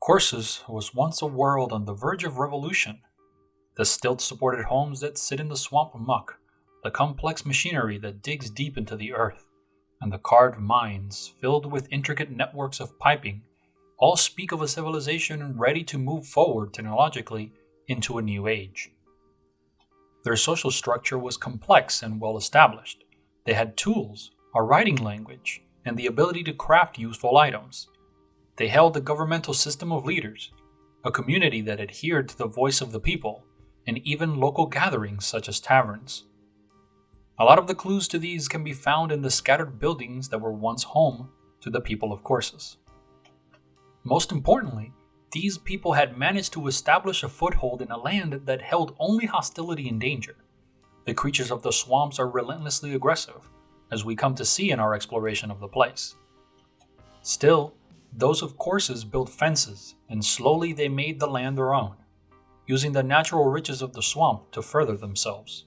Corsus was once a world on the verge of revolution. The stilt-supported homes that sit in the swamp muck, the complex machinery that digs deep into the earth, and the carved mines filled with intricate networks of piping all speak of a civilization ready to move forward technologically into a new age. Their social structure was complex and well established. They had tools, a writing language, and the ability to craft useful items. They held a governmental system of leaders, a community that adhered to the voice of the people, and even local gatherings such as taverns. A lot of the clues to these can be found in the scattered buildings that were once home to the people of Corsus. Most importantly, these people had managed to establish a foothold in a land that held only hostility and danger. The creatures of the swamps are relentlessly aggressive, as we come to see in our exploration of the place. Still, those of Corsus built fences, and slowly they made the land their own, using the natural riches of the swamp to further themselves.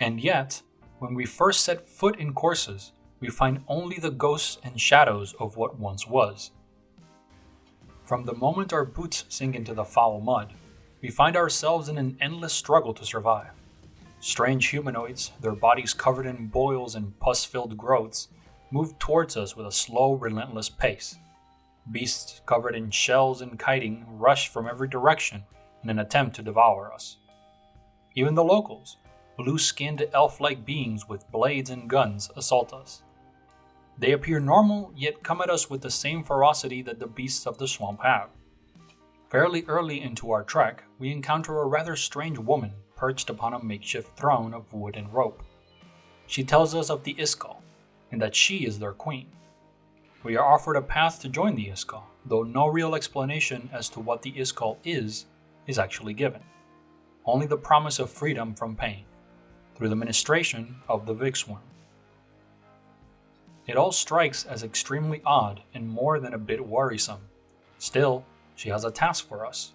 And yet, when we first set foot in Corsus, we find only the ghosts and shadows of what once was. From the moment our boots sink into the foul mud, we find ourselves in an endless struggle to survive. Strange humanoids, their bodies covered in boils and pus-filled growths, move towards us with a slow, relentless pace. Beasts covered in shells and chitin rush from every direction in an attempt to devour us. Even the locals, blue-skinned elf-like beings with blades and guns, assault us. They appear normal, yet come at us with the same ferocity that the beasts of the swamp have. Fairly early into our trek, we encounter a rather strange woman perched upon a makeshift throne of wood and rope. She tells us of the Iskal, and that she is their queen. We are offered a path to join the Iskal, though no real explanation as to what the Iskal is actually given. Only the promise of freedom from pain, through the ministration of the Vixworm. It all strikes as extremely odd and more than a bit worrisome. Still, she has a task for us.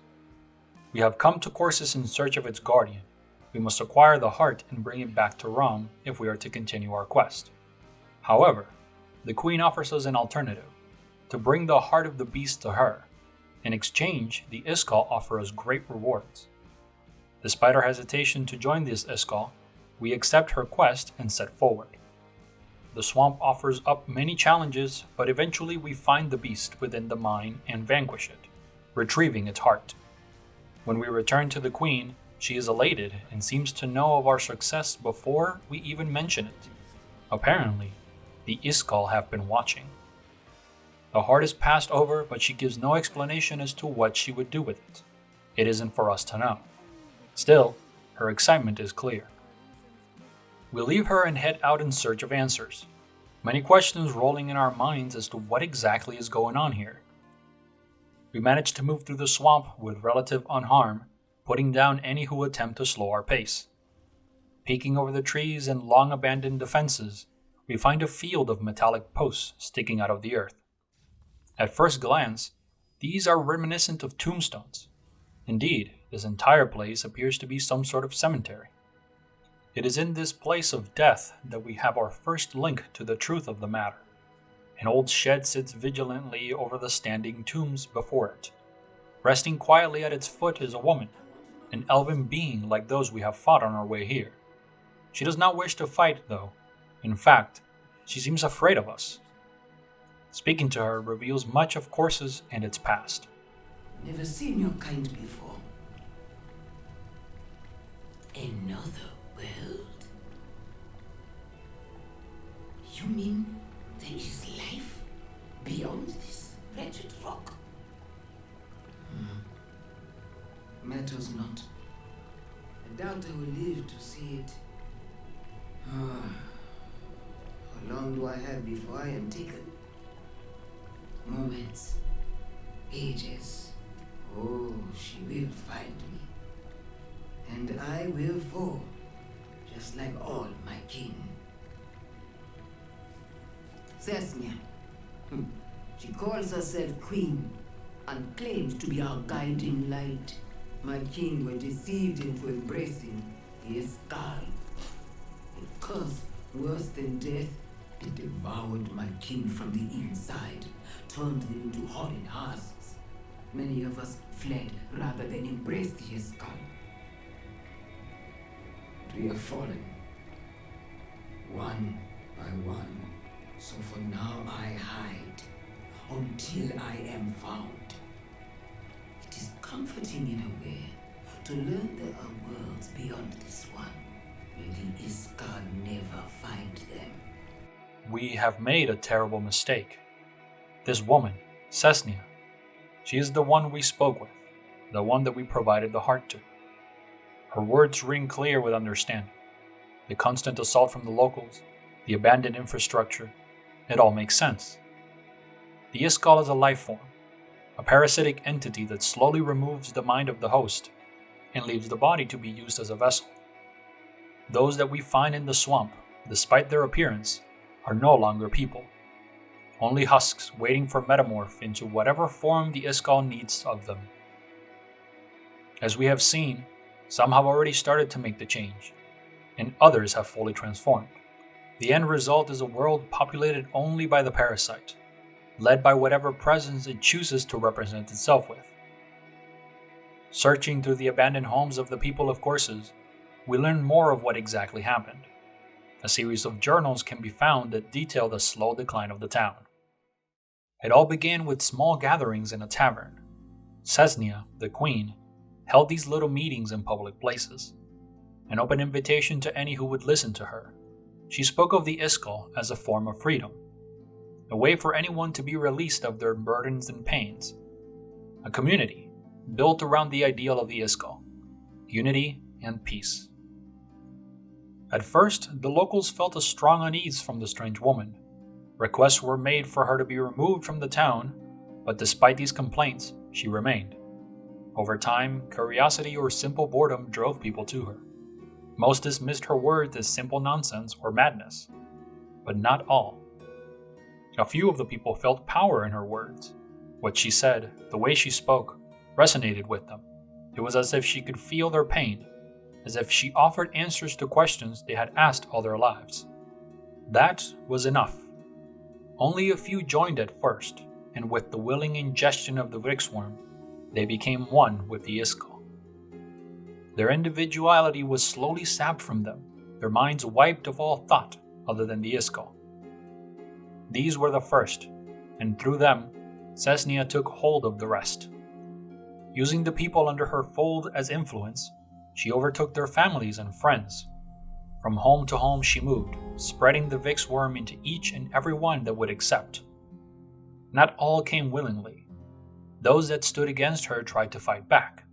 We have come to Corsus in search of its guardian. We must acquire the heart and bring it back to Rome if we are to continue our quest. However, the Queen offers us an alternative, to bring the heart of the beast to her. In exchange, the Iskal offer us great rewards. Despite our hesitation to join this Iskal, we accept her quest and set forward. The swamp offers up many challenges, but eventually we find the beast within the mine and vanquish it, retrieving its heart. When we return to the Queen, she is elated and seems to know of our success before we even mention it. Apparently, the Iskal have been watching. The heart is passed over, but she gives no explanation as to what she would do with it. It isn't for us to know. Still, her excitement is clear. We leave her and head out in search of answers. Many questions rolling in our minds as to what exactly is going on here. We manage to move through the swamp with relative unharmed, putting down any who attempt to slow our pace. Peeking over the trees and long abandoned defenses, we find a field of metallic posts sticking out of the earth. At first glance, these are reminiscent of tombstones. Indeed, this entire place appears to be some sort of cemetery. It is in this place of death that we have our first link to the truth of the matter. An old shed sits vigilantly over the standing tombs before it. Resting quietly at its foot is a woman, an elven being like those we have fought on our way here. She does not wish to fight, though. In fact, she seems afraid of us. Speaking to her reveals much of Corsus and its past. Never seen your kind before. Another world? You mean there is life beyond this wretched rock? Matters not. I doubt I will live to see it. How long do I have before I am taken? Moments. Ages. Oh, she will find me. And I will fall, just like all my kin. Sesnia. She calls herself Queen and claims to be our guiding light. My kin were deceived into embracing the Iskal. A curse worse than death, it devoured my kin from the inside, turned them into horrid husks. Many of us fled rather than embrace the Iskal. We have fallen, one by one. So for now I hide, until I am found. It is comforting in a way to learn there are worlds beyond this one, where the Iskal never find them. We have made a terrible mistake. This woman, Cesnia, she is the one we spoke with, the one that we provided the heart to. Her words ring clear with understanding. The constant assault from the locals, the abandoned infrastructure, it all makes sense. The Iskal is a life form, a parasitic entity that slowly removes the mind of the host and leaves the body to be used as a vessel. Those that we find in the swamp, despite their appearance, are no longer people. Only husks waiting for metamorph into whatever form the Iskal needs of them. As we have seen, some have already started to make the change, and others have fully transformed. The end result is a world populated only by the parasite, led by whatever presence it chooses to represent itself with. Searching through the abandoned homes of the people of Corsus, we learn more of what exactly happened. A series of journals can be found that detail the slow decline of the town. It all began with small gatherings in a tavern. Nia the Queen held these little meetings in public places, an open invitation to any who would listen to her. She spoke of the Iskal as a form of freedom, a way for anyone to be released of their burdens and pains, a community built around the ideal of the Iskal, unity and peace. At first, the locals felt a strong unease from the strange woman. Requests were made for her to be removed from the town, but despite these complaints, she remained. Over time, curiosity or simple boredom drove people to her. Most dismissed her words as simple nonsense or madness, but not all. A few of the people felt power in her words. What she said, the way she spoke, resonated with them. It was as if she could feel their pain, as if she offered answers to questions they had asked all their lives. That was enough. Only a few joined at first, and with the willing ingestion of the Vixworm, they became one with the Iskal. Their individuality was slowly sapped from them, their minds wiped of all thought other than the Iskal. These were the first, and through them, Cesnia took hold of the rest. Using the people under her fold as influence, she overtook their families and friends. From home to home she moved, spreading the Vixworm into each and every one that would accept. Not all came willingly. Those that stood against her tried to fight back.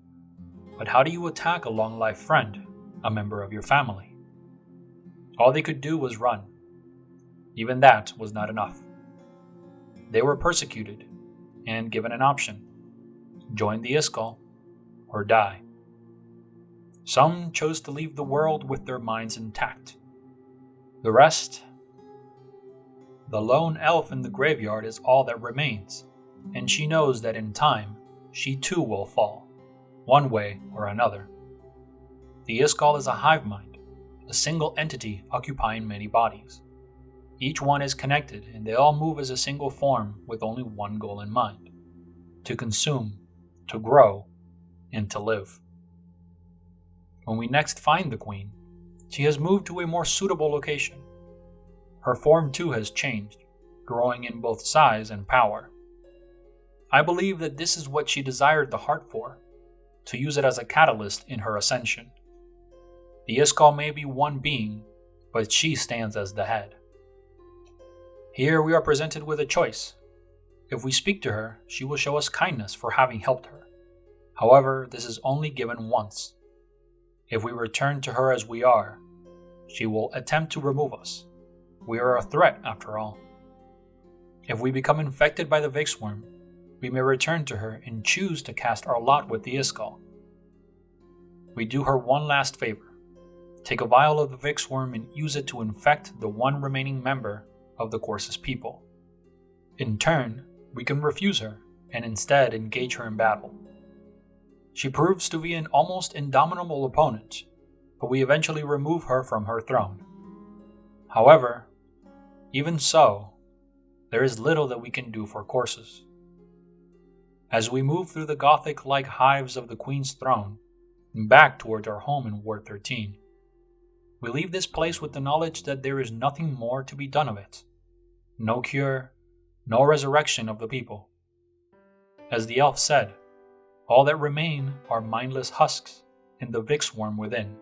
But how do you attack a long-life friend, a member of your family? All they could do was run. Even that was not enough. They were persecuted and given an option: join the Iskal or die. Some chose to leave the world with their minds intact. The rest, the lone elf in the graveyard is all that remains, and she knows that in time, she too will fall, one way or another. The Iskal is a hive mind, a single entity occupying many bodies. Each one is connected, and they all move as a single form with only one goal in mind: to consume, to grow, and to live. When we next find the Queen, she has moved to a more suitable location. Her form too has changed, growing in both size and power. I believe that this is what she desired the heart for, to use it as a catalyst in her ascension. The Iskal may be one being, but she stands as the head. Here we are presented with a choice. If we speak to her, she will show us kindness for having helped her. However, this is only given once. If we return to her as we are, she will attempt to remove us. We are a threat, after all. If we become infected by the Vixworm, we may return to her and choose to cast our lot with the Iskal. We do her one last favor: take a vial of the Vixworm and use it to infect the one remaining member of the Corsus people. In turn, we can refuse her and instead engage her in battle. She proves to be an almost indomitable opponent, but we eventually remove her from her throne. However, even so, there is little that we can do for Corsus. As we move through the Gothic-like hives of the Queen's throne, and back towards our home in Ward 13, we leave this place with the knowledge that there is nothing more to be done of it. No cure, no resurrection of the people. As the elf said, all that remain are mindless husks and the Vix worm within.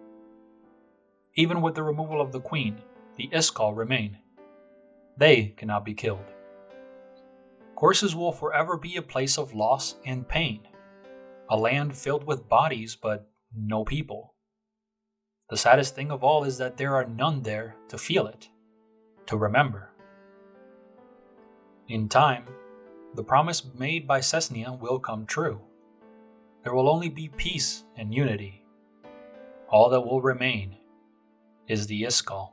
Even with the removal of the Queen, the Iskal remain. They cannot be killed. Corsus will forever be a place of loss and pain, a land filled with bodies but no people. The saddest thing of all is that there are none there to feel it, to remember. In time, the promise made by Cesnia will come true. There will only be peace and unity. All that will remain is the Iskal.